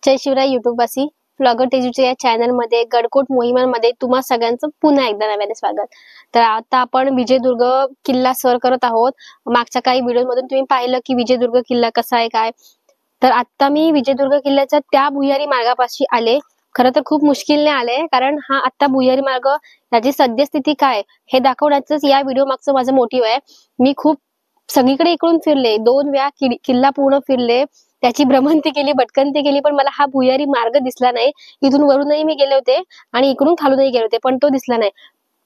जय Shivray युट्यूबवासी vlogger तेजूच्या या चॅनलमध्ये गडकोट मोहिमांमध्ये तुम्हा सगळ्यांचं पुन्हा एकदा नव्याने स्वागत। तर आता आपण विजयदुर्ग किल्ला सर करत आहोत। मागच्या काही व्हिडिओमधून तुम्ही पाहिलं की विजयदुर्ग किल्ला कसा आहे काय। तर आता मी विजयदुर्ग किल्ल्याच्या त्या भुयारी मार्गापाशी आले। खरं तर खूप मुश्किलने आले, कारण हा आता भुयारी मार्ग याची सद्यस्थिती काय हे दाखवण्याचंच या व्हिडिओ मागचं माझं मोटिव्ह आहे। मी खूप सगळीकडे इकडून फिरले, 2 वेळा किल्ला पूर्ण फिरले, त्याची भ्रमंती केली, भटकंती केली, पण मला हा भुयारी मार्ग दिसला नाही। इथून वरूनही मी गेले होते आणि इकडून खालूनही गेले होते, पण तो दिसला नाही।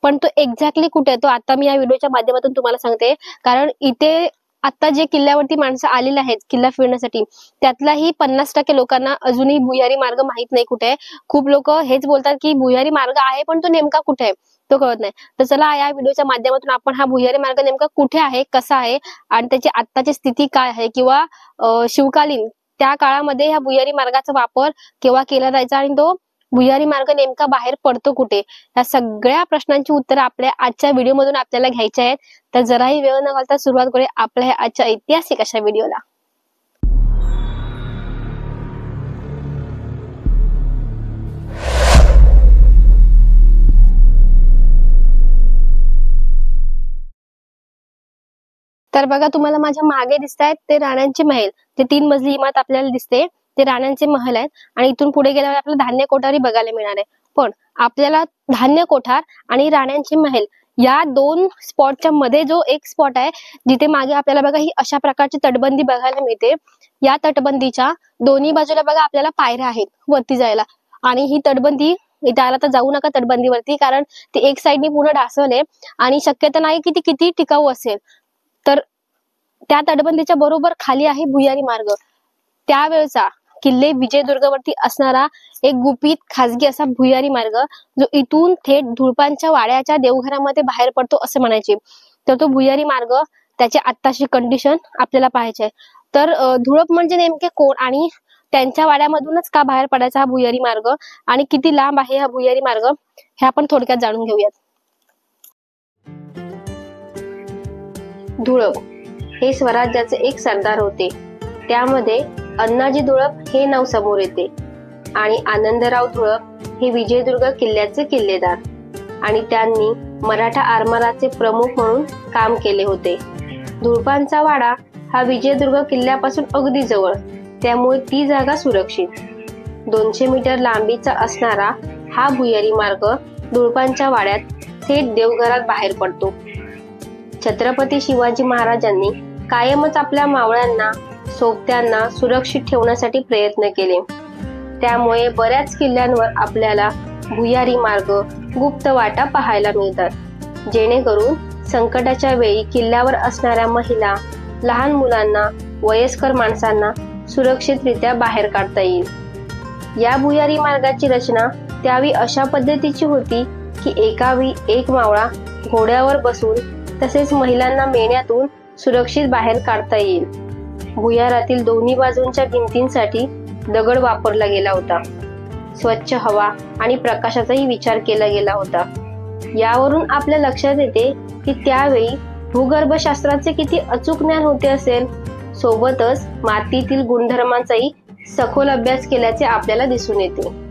पण तो एक्झॅक्टली कुठे आहे तो आता मी या व्हिडिओच्या माध्यमातून तुम्हाला सांगते। कारण इथे आता जे किल्ल्यावरती माणसं आलेली आहेत किल्ला फिरण्यासाठी, त्यातलाही 50% लोकांना अजूनही भुयारी मार्ग माहित नाही कुठे आहे। खूप लोक हेच बोलतात की भुयारी मार्ग आहे, पण तो नेमका कुठे आहे तो कळत नाही। तर चला या व्हिडिओच्या माध्यमातून आपण हा भुयारी मार्ग नेमका कुठे आहे, कसा आहे आणि त्याची आत्ताची स्थिती काय आहे, किंवा शिवकालीन त्या काळामध्ये ह्या भुयारी मार्गाचा वापर केव्हा केला जायचा आणि तो भुयारी मार्ग नेमका बाहेर पडतो कुठे, या सगळ्या प्रश्नांची उत्तरं आपल्या आजच्या व्हिडिओमधून आपल्याला घ्यायची आहेत। तर जराही वेळ न घालता सुरुवात करूया आपल्या आजच्या ऐतिहासिक अशा व्हिडिओला। तर बघा, तुम्हाला माझ्या मागे दिसतायत ते राण्यांचे महल, ते 3 मजली इमारत आपल्याला दिसते, ते राण्यांचे महल आहेत। आणि इथून पुढे गेल्यावर आपल्याला धान्य कोठारही बघायला मिळणार आहे। पण आपल्याला धान्य कोठार आणि राण्यांचे महल या 2 स्पॉटच्या मध्ये जो एक स्पॉट आहे, जिथे मागे आपल्याला बघा ही अशा प्रकारची तटबंदी बघायला मिळते। या तटबंदीच्या दोन्ही बाजूला बघा आपल्याला पायऱ्या आहेत वरती जायला, आणि ही तटबंदी इथे आला तर जाऊ नका तटबंदीवरती, कारण ते एक साइडनी पूर्ण ढासळले आणि शक्यता नाही की ती किती टिकाऊ असेल। तर त्या तटबंदीच्या बरोबर खाली आहे भुयारी मार्ग, त्यावेळचा किल्ले विजयदुर्गवरती असणारा एक गुपित खाजगी असा भुयारी मार्ग, जो इथून थेट धुळपांच्या वाड्याच्या देवघरामध्ये बाहेर पडतो असं म्हणायचे। तर तो भुयारी मार्ग, त्याची आत्ताची कंडिशन आपल्याला पाहायची आहे। तर धुळप म्हणजे नेमके कोण आणि त्यांच्या वाड्यामधूनच का बाहेर पडायचा हा भुयारी मार्ग, आणि किती लांब आहे हा भुयारी मार्ग, हे आपण थोडक्यात जाणून घेऊयात। धुळप हे स्वराज्याचे एक सरदार होते। त्यामध्ये अण्णाजी धुळप हे नाव समोर येते, आणि आनंदराव धुळप हे विजयदुर्ग किल्ल्याचे किल्लेदार, आणि त्यांनी मराठा आरमाराचे प्रमुख म्हणून काम केले होते। धुळपांचा वाडा हा विजयदुर्ग किल्ल्यापासून अगदी जवळ, त्यामुळे ती जागा सुरक्षित। 200 मीटर लांबीचा असणारा हा भुयारी मार्ग धुळपांच्या वाड्यात थेट देवघरात बाहेर पडतो। छत्रपती शिवाजी महाराजांनी कायमच आपल्या मावळ्यांना, सोबत्यांना सुरक्षित ठेवण्यासाठी प्रयत्न केले। त्यामुळे बऱ्याच किल्ल्यांवर आपल्याला भुयारी मार्ग, गुप्त वाटा पाहायला मिळतात, जेणेकरून संकटाच्या वेळी किल्ल्यावर असणाऱ्या महिला, लहान मुलांना, वयस्कर माणसांना सुरक्षितरित्या बाहेर काढता येईल। या भुयारी मार्गाची रचना त्यावेळी अशा पद्धतीची होती की एकावेळी एक मावळा घोड्यावर बसून, तसेच महिलांना मेण्यातून सुरक्षित बाहेर काढता येईल। भुयारातील दोन्ही बाजूंच्या भिंतींसाठी दगड वापरला गेला होता। स्वच्छ हवा आणि प्रकाशाचाही विचार केला गेला होता। यावरून आपल्या लक्षात येते की त्यावेळी भूगर्भशास्त्राचे किती अचूक ज्ञान होते असेल। सोबतच मातीतील गुणधर्मांचाही सखोल अभ्यास केल्याचे आपल्याला दिसून येते।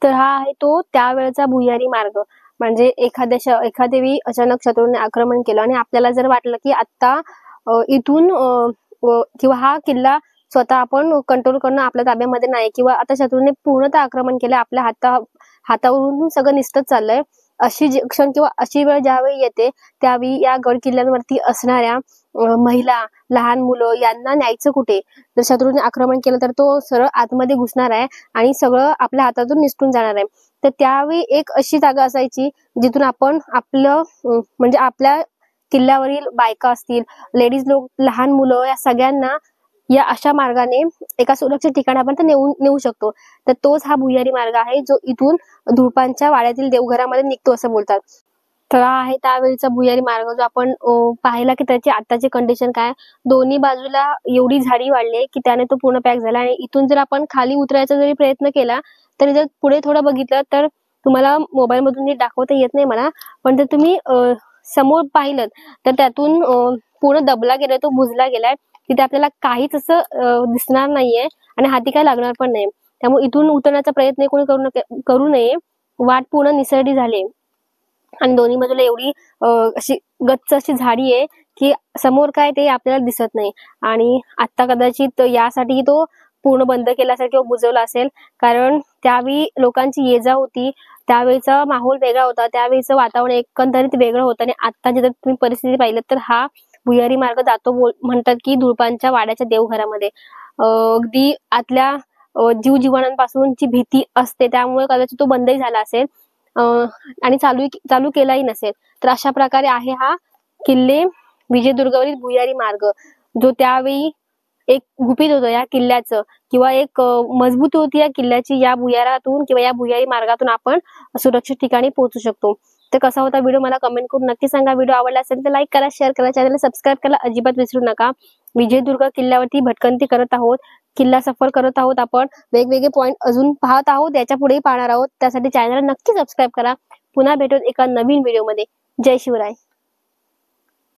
तर हा आहे तो त्यावेळचा भुयारी मार्ग। म्हणजे एखाद्या वेळी अचानक शत्रूने आक्रमण केलं आणि आपल्याला जर वाटलं की आता इथून किंवा हा किल्ला स्वतः आपण कंट्रोल करणं आपल्या ताब्यामध्ये नाही, किंवा आता शत्रूने पूर्णतः आक्रमण केलं, आपल्या हातावरून सगळं निसटत चाललंय, अशी क्षण किंवा अशी वेळ ज्यावेळी येते, त्यावेळी या गड किल्ल्यांवरती असणाऱ्या महिला, लहान मुलं यांना न्यायचं कुठे? जर शत्रूने आक्रमण केलं तर तो सरळ आतमध्ये घुसणार आहे आणि सगळं आपल्या हातातून निसटून जाणार आहे। तर त्यावेळी एक अशी जागा असायची जिथून आपण आपलं म्हणजे आपल्या किल्ल्यावरील बायका असतील, लेडीज लोक, लहान मुलं, या सगळ्यांना या अशा मार्गाने एका सुरक्षित ठिकाणापर्यंत नेऊ शकतो। तर तोच हा भुयारी मार्ग आहे, जो इथून धुळपांच्या वाड्यातील देवघरामध्ये निघतो असं बोलतात। तर हा आहे त्यावेळीचा भुयारी मार्ग, जो आपण पाहिला की त्याची आताची कंडिशन काय। दोन्ही बाजूला एवढी झाडी वाढली की त्याने तो पूर्ण पॅक झाला, आणि इथून जर आपण खाली उतरायचा जरी प्रयत्न केला, तरी जर पुढे थोडं बघितलं तर तुम्हाला मोबाईल मधून नीट दाखवता येत नाही मला, पण जर तुम्ही समोर पाहिलं तर त्यातून पूर्ण दबला गेलाय, तो बुजला गेलाय. तिथे आपल्याला काहीच असं दिसणार नाहीये आणि हाती काय लागणार पण नाही. त्यामुळे इथून उतरण्याचा प्रयत्न कोणी करू नये. वाट पूर्ण निसरडी झाली आणि दोन्ही बाजूला एवढी अशी गच्च अशी झाडी आहे की समोर काय ते आपल्याला दिसत नाही. आणि आता कदाचित यासाठी तो पूर्ण बंद केला असेल किंवा बुजवला असेल, कारण त्यावेळी लोकांची ये जा होती, त्यावेळेचा माहोल वेगळा होता, त्यावेळेचं वातावरण एकंदरीत वेगळं होतं. आणि आता जर तुम्ही परिस्थिती पाहिलं तर हा भुयारी मार्ग जातो म्हणतात की धुळपांच्या वाड्याच्या देवघरामध्ये. अगदी आतल्या जीवजीवांपासूनची भीती असते, त्यामुळे कदाचित तो बंदही झाला असेल आणि चालू केलाही नसेल. तर अशा प्रकारे आहे हा किल्ले विजयदुर्गवरील भुयारी मार्ग, जो त्यावेळी एक गुपित होतं या किल्ल्याचं, किंवा एक मजबूती होती या किल्ल्याची. या भुयारातून किंवा या भुयारी मार्गातून आपण सुरक्षित ठिकाणी पोहोचू शकतो. तर कसा होता व्हिडिओ मला कमेंट करून नक्की सांगा. व्हिडिओ आवडला असेल तर लाईक करा, शेअर करा, चॅनलला सबस्क्राईब करायला अजिबात विसरू नका. विजयदुर्ग किल्ल्यावरती भटकंती करत आहोत, किल्ला सफर करत आहोत आपण, वेगवेगळे पॉइंट अजून पाहत आहोत, याच्या पुढेही पाहणार आहोत. त्यासाठी चॅनलला नक्की सबस्क्राईब करा. पुन्हा भेटून एका नवीन व्हिडिओमध्ये. जय शिवराय.